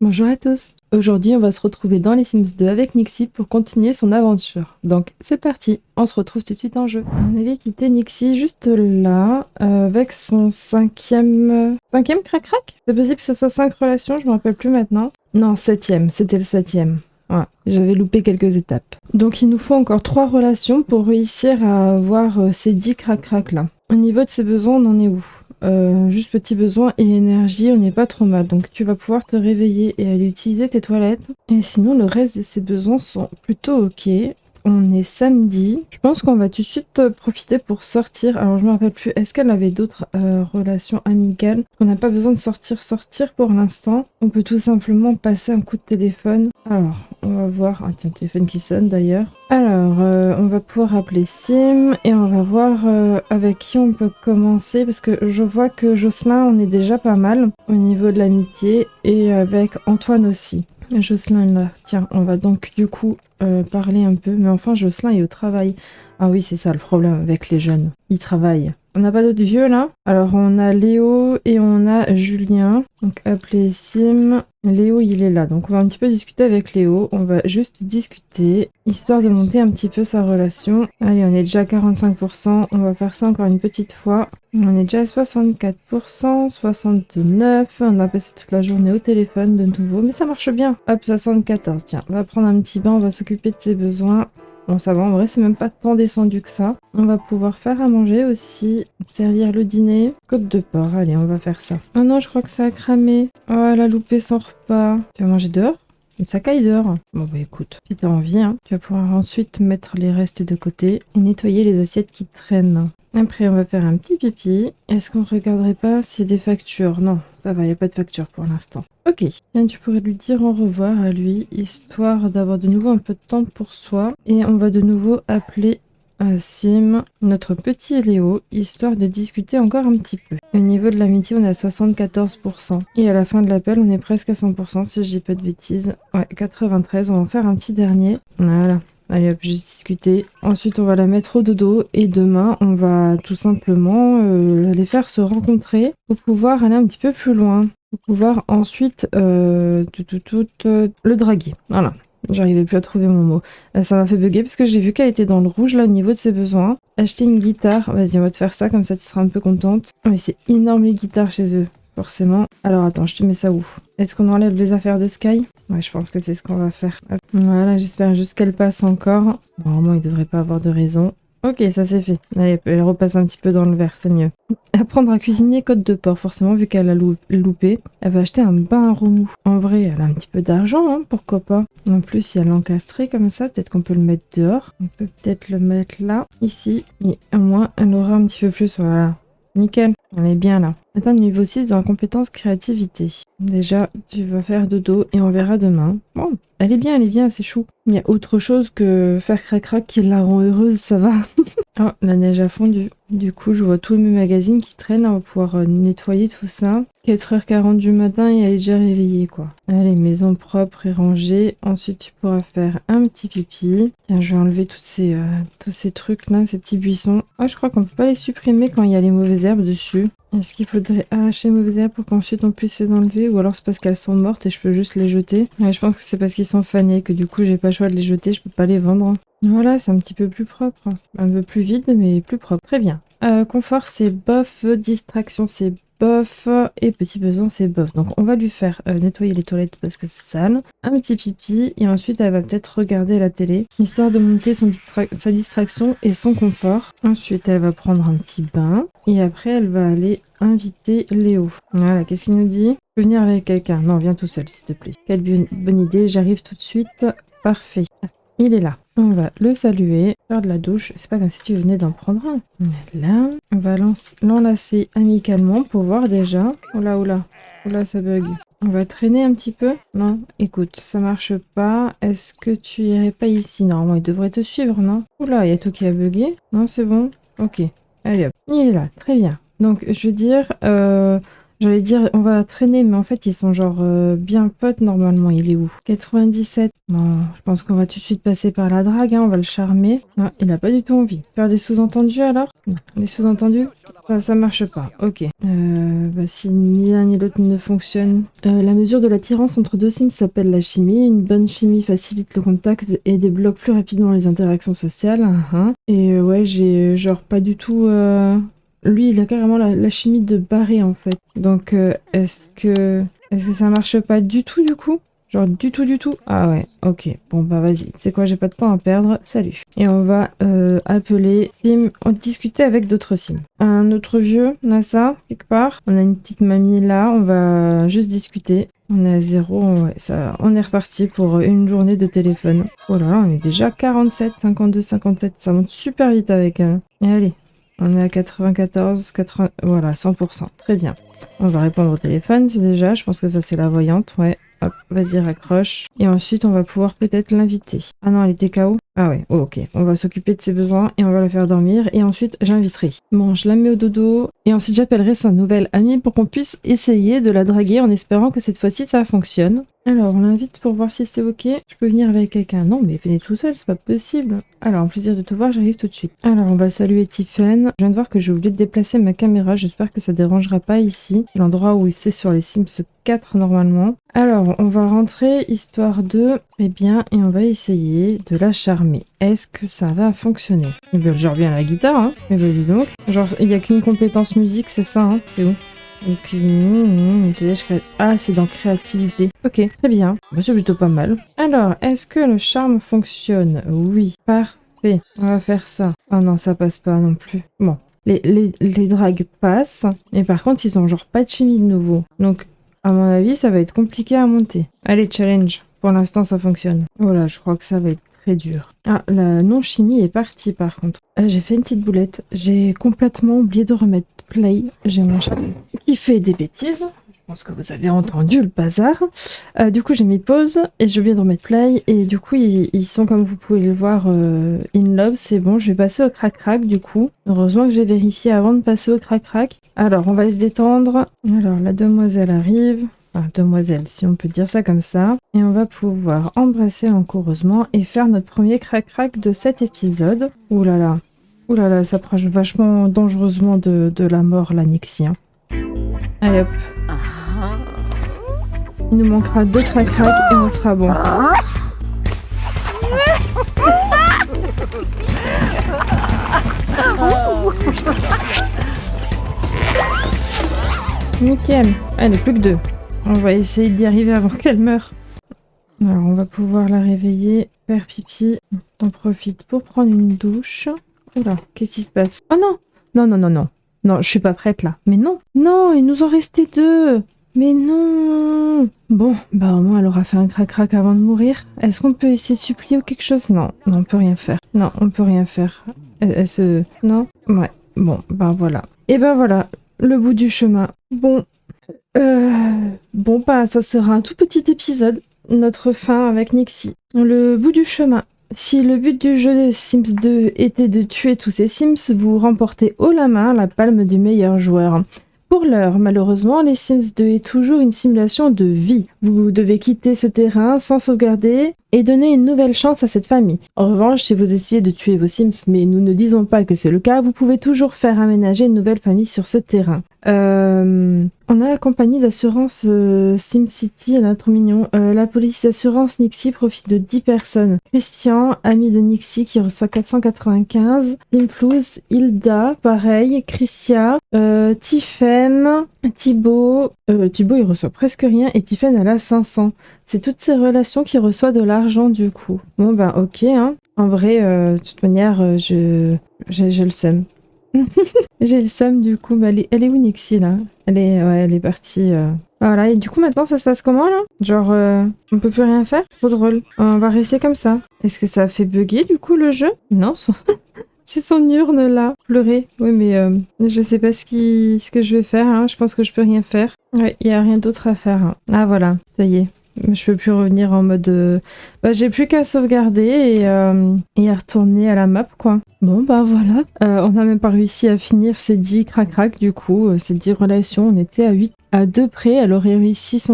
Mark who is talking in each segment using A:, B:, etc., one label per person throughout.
A: Bonjour à tous. Aujourd'hui, on va se retrouver dans les Sims 2 avec Nixie pour continuer son aventure. Donc, c'est parti, on se retrouve tout de suite en jeu. On avait quitté Nixie juste là, avec son cinquième... Cinquième crac-crac. C'est possible que ce soit 5 relations, je me rappelle plus maintenant. Non, septième, c'était le septième. Ouais, j'avais loupé quelques étapes. Donc, il nous faut encore 3 relations pour réussir à avoir ces 10 crac-crac là. Au niveau de ses besoins, on en est où? Juste petit besoin et énergie, on n'est pas trop mal. Donc tu vas pouvoir te réveiller et aller utiliser tes toilettes. Et sinon, le reste de ces besoins sont plutôt ok. On est samedi. Je pense qu'on va tout de suite profiter pour sortir. Alors je me rappelle plus, est-ce qu'elle avait d'autres relations amicales? On n'a pas besoin de sortir pour l'instant. On peut tout simplement passer un coup de téléphone. Alors, on va voir. Ah tiens, téléphone qui sonne d'ailleurs. Alors, on va pouvoir appeler Sim et on va voir avec qui on peut commencer parce que je vois que Jocelyn, on est déjà pas mal au niveau de l'amitié et avec Antoine aussi. Jocelyn là, tiens, on va donc du coup parler un peu, mais enfin Jocelyn est au travail. Ah oui, c'est ça le problème avec les jeunes, ils travaillent. On n'a pas d'autres vieux là? Alors on a Léo et on a Julien. Donc appeler Sim. Léo il est là. Donc on va un petit peu discuter avec Léo. On va juste discuter. Histoire de monter un petit peu sa relation. Allez, on est déjà à 45%. On va faire ça encore une petite fois. On est déjà à 64%, 69%. On a passé toute la journée au téléphone de nouveau. Mais ça marche bien. Hop, 74. Tiens, on va prendre un petit bain. On va s'occuper de ses besoins. Bon, ça va, en vrai, c'est même pas tant descendu que ça. On va pouvoir faire à manger aussi, servir le dîner. Côte de porc, allez, on va faire ça. Oh non, je crois que ça a cramé. Oh, elle a loupé son repas. Tu vas manger dehors? Ça caille dehors. Bon, bah écoute, si t'as envie, hein, tu vas pouvoir ensuite mettre les restes de côté et nettoyer les assiettes qui traînent. Après, on va faire un petit pipi. Est-ce qu'on regarderait pas s'il y a des factures? Non, ça va, il n'y a pas de facture pour l'instant. Ok, bien, tu pourrais lui dire au revoir à lui, histoire d'avoir de nouveau un peu de temps pour soi. Et on va de nouveau appeler Sim, notre petit Léo, histoire de discuter encore un petit peu. Au niveau de l'amitié, on est à 74%. Et à la fin de l'appel, on est presque à 100%, si je dis pas de bêtises. Ouais, 93, on va en faire un petit dernier. Voilà. Allez hop, juste discuter. Ensuite, on va la mettre au dodo. Et demain, on va tout simplement les faire se rencontrer pour pouvoir aller un petit peu plus loin. Pour pouvoir ensuite le draguer. Voilà. J'arrivais plus à trouver mon mot. Ça m'a fait bugger parce que j'ai vu qu'elle était dans le rouge là au niveau de ses besoins. Acheter une guitare. Vas-y, on va te faire ça, comme ça tu seras un peu contente. Oh, mais c'est énorme les guitares chez eux, forcément. Alors attends, je te mets ça où? Est-ce qu'on enlève les affaires de Sky? Ouais, je pense que c'est ce qu'on va faire. Hop. Voilà, j'espère juste qu'elle passe encore. Normalement, il devrait pas avoir de raison. Ok, ça c'est fait. Allez, elle repasse un petit peu dans le verre, c'est mieux. Apprendre à cuisiner côte de porc, forcément, vu qu'elle a loupé. Elle va acheter un bain à remous. En vrai, elle a un petit peu d'argent, hein, pourquoi pas. En plus, si elle l'encastré comme ça, peut-être qu'on peut le mettre dehors. On peut peut-être le mettre là, ici. Et au moins, elle aura un petit peu plus, voilà. Nickel, on est bien là. Atteindre niveau 6 dans la compétence créativité. Déjà, tu vas faire dodo et on verra demain. Bon, elle est bien, c'est chou. Il y a autre chose que faire crac-crac qui la rend heureuse, ça va. Oh, la neige a fondu. Du coup, je vois tous mes magazines qui traînent. On va pouvoir nettoyer tout ça. 4h40 du matin et elle est déjà réveillée, quoi. Allez, maison propre et rangée. Ensuite, tu pourras faire un petit pipi. Tiens, je vais enlever tous ces trucs-là, ces petits buissons. Oh, je crois qu'on peut pas les supprimer quand il y a les mauvaises herbes dessus. Est-ce qu'il faudrait arracher les mauvaises herbes pour qu'ensuite on puisse les enlever? Ou alors c'est parce qu'elles sont mortes et je peux juste les jeter? Ouais, je pense que c'est parce qu'ils sont fanés que du coup j'ai pas le choix de les jeter, je peux pas les vendre. Voilà, c'est un petit peu plus propre. Un peu plus vide, mais plus propre. Très bien. Confort, c'est bof. Distraction, c'est bof. Et petit besoin, c'est bof. Donc, on va lui faire nettoyer les toilettes parce que c'est sale. Un petit pipi. Et ensuite, elle va peut-être regarder la télé, histoire de monter sa distraction et son confort. Ensuite, elle va prendre un petit bain. Et après, elle va aller inviter Léo. Voilà, qu'est-ce qu'il nous dit? Tu peux venir avec quelqu'un. Non, viens tout seul, s'il te plaît. Quelle bonne idée. J'arrive tout de suite. Parfait. Il est là. On va le saluer, faire de la douche. C'est pas comme si tu venais d'en prendre un. Là, on va l'enlacer amicalement pour voir déjà. Oula, oula. Oula, ça bug. On va traîner un petit peu. Non, écoute, ça marche pas. Est-ce que tu irais pas ici? Normalement, il devrait te suivre, non? Oula, il y a tout qui a bugué. Non, c'est bon? Ok. Allez hop. Il est là. Très bien. Donc, je veux dire, J'allais dire, on va traîner, mais en fait, ils sont genre bien potes normalement. Il est où? 97. Bon, je pense qu'on va tout de suite passer par la drague, hein, on va le charmer. Ah, il a pas du tout envie. Faire des sous-entendus alors? Non. Des sous-entendus? Ça marche pas. Ok. Bah, si ni l'un ni l'autre ne fonctionne. La mesure de l'attirance entre deux signes s'appelle la chimie. Une bonne chimie facilite le contact et débloque plus rapidement les interactions sociales. Et ouais, j'ai genre pas du tout. Lui, il a carrément la chimie de barré en fait. Donc, est-ce que ça marche pas du tout du coup? Genre du tout du tout? Ah ouais, ok. Bon bah vas-y. C'est quoi, j'ai pas de temps à perdre. Salut. Et on va appeler Sim. On discuter avec d'autres Sims. Un autre vieux, on a ça quelque part. On a une petite mamie là. On va juste discuter. On est à 0, ouais, ça, on est reparti pour une journée de téléphone. Oh là là, on est déjà 47, 52, 57. Ça monte super vite avec elle. Et allez. On est à 94, 80... Voilà, 100%. Très bien. On va répondre au téléphone, c'est déjà. Je pense que ça, c'est la voyante. Ouais. Hop, vas-y, raccroche. Et ensuite, on va pouvoir peut-être l'inviter. Ah non, elle était KO. Ah ouais, oh, ok. On va s'occuper de ses besoins et on va la faire dormir. Et ensuite, j'inviterai. Bon, je la mets au dodo. Et ensuite, j'appellerai sa nouvelle amie pour qu'on puisse essayer de la draguer en espérant que cette fois-ci, ça fonctionne. Alors, on l'invite pour voir si c'est ok. Je peux venir avec quelqu'un? Non, mais venez tout seul, c'est pas possible. Alors, plaisir de te voir, j'arrive tout de suite. Alors, on va saluer Tiffen. Je viens de voir que j'ai oublié de déplacer ma caméra. J'espère que ça dérangera pas ici. L'endroit où c'est sur les Sims 4 normalement. Alors, on va rentrer histoire de... Eh bien, et on va essayer de la charmer. Est-ce que ça va fonctionner? Eh bien, je reviens à la guitare, hein. Eh bien, dis donc. Genre, il n'y a qu'une compétence musique, c'est ça, hein. C'est où? Et puis, ah, c'est dans créativité. Ok, très bien. Bah, c'est plutôt pas mal. Alors, est-ce que le charme fonctionne? Oui, parfait. On va faire ça. Oh non, ça passe pas non plus. Bon, les dragues passent. Et par contre, ils ont genre pas de chimie de nouveau. Donc, à mon avis, ça va être compliqué à monter. Allez, challenge. Pour l'instant, ça fonctionne. Voilà, je crois que ça va être très dur. Ah, la non-chimie est partie par contre. J'ai fait une petite boulette. J'ai complètement oublié de remettre play. J'ai mon chat qui fait des bêtises. Je pense que vous avez entendu le bazar. Du coup, j'ai mis pause et j'ai oublié de remettre play. Et du coup, ils sont, comme vous pouvez le voir, in love. C'est bon, je vais passer au crac-crac du coup. Heureusement que j'ai vérifié avant de passer au crac-crac. Alors, on va se détendre. Alors, la demoiselle arrive. Enfin, demoiselle, si on peut dire ça comme ça. Et on va pouvoir embrasser langoureusement et faire notre premier crac-crac de cet épisode. Ouh là là. Ouh là là, ça approche vachement dangereusement de la mort, la Nixie. Hein. Allez hop. Il nous manquera 2 crac-crac et on sera bon. Nickel. Allez, plus que 2. On va essayer d'y arriver avant qu'elle meure. Alors, on va pouvoir la réveiller, faire pipi. T'en profites pour prendre une douche. Oula, qu'est-ce qui se passe? Oh non! Non, non, non, non. Non, je suis pas prête là. Mais non! Non, il nous en restait 2! Mais non! Bon, bah au moins elle aura fait un crac-crac avant de mourir. Est-ce qu'on peut essayer de supplier ou quelque chose? Non, non, on peut rien faire. Non, on peut rien faire. Elle se... Non? Ouais. Bon, bah voilà. Et ben voilà, le bout du chemin. Bon... Bon, bah, ça sera un tout petit épisode, notre fin avec Nixie. Le bout du chemin. Si le but du jeu de Sims 2 était de tuer tous ces Sims, vous remportez haut la main la palme du meilleur joueur. Pour l'heure, malheureusement, les Sims 2 est toujours une simulation de vie. Vous devez quitter ce terrain sans sauvegarder et donner une nouvelle chance à cette famille. En revanche, si vous essayez de tuer vos Sims, mais nous ne disons pas que c'est le cas, vous pouvez toujours faire aménager une nouvelle famille sur ce terrain. On a la compagnie d'assurance SimCity, elle est trop mignon. La police d'assurance Nixie profite de 10 personnes. Christian, ami de Nixie, qui reçoit 495. Simplouz, Hilda, pareil. Christia, Tiffen, Thibaut. Thibaut, il reçoit presque rien. Et Tiffen, elle a 500. C'est toutes ces relations qui reçoivent de l'argent, du coup. Bon, ben, ok, hein. En vrai, de toute manière, j'ai le seum. J'ai le seum du coup, bah, elle est où Nixie là? Elle est partie. Voilà, et du coup maintenant ça se passe comment là? Genre on peut plus rien faire? Trop drôle. On va rester comme ça. Est-ce que ça a fait bugger du coup le jeu? Non, j'ai son urne là, pleurer. Oui mais je sais pas ce que je vais faire, hein. Je pense que je peux rien faire. Ouais, il y a rien d'autre à faire. Hein. Ah voilà, ça y est. Je peux plus revenir en mode... Bah, j'ai plus qu'à sauvegarder et à retourner à la map, quoi. Bon, bah voilà. On n'a même pas réussi à finir ces 10 crac-crac, du coup. Ces 10 relations, on était à 8 de près, elle aurait réussi sa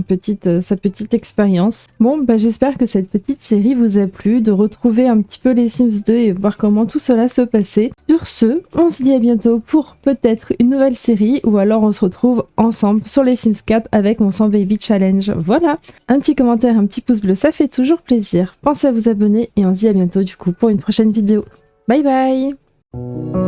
A: petite expérience. Bon, bah j'espère que cette petite série vous a plu, de retrouver un petit peu les Sims 2 et voir comment tout cela se passait. Sur ce, on se dit à bientôt pour peut-être une nouvelle série, ou alors on se retrouve ensemble sur les Sims 4 avec mon 100 Baby Challenge. Voilà, un petit commentaire, un petit pouce bleu, ça fait toujours plaisir. Pensez à vous abonner et on se dit à bientôt du coup pour une prochaine vidéo. Bye bye!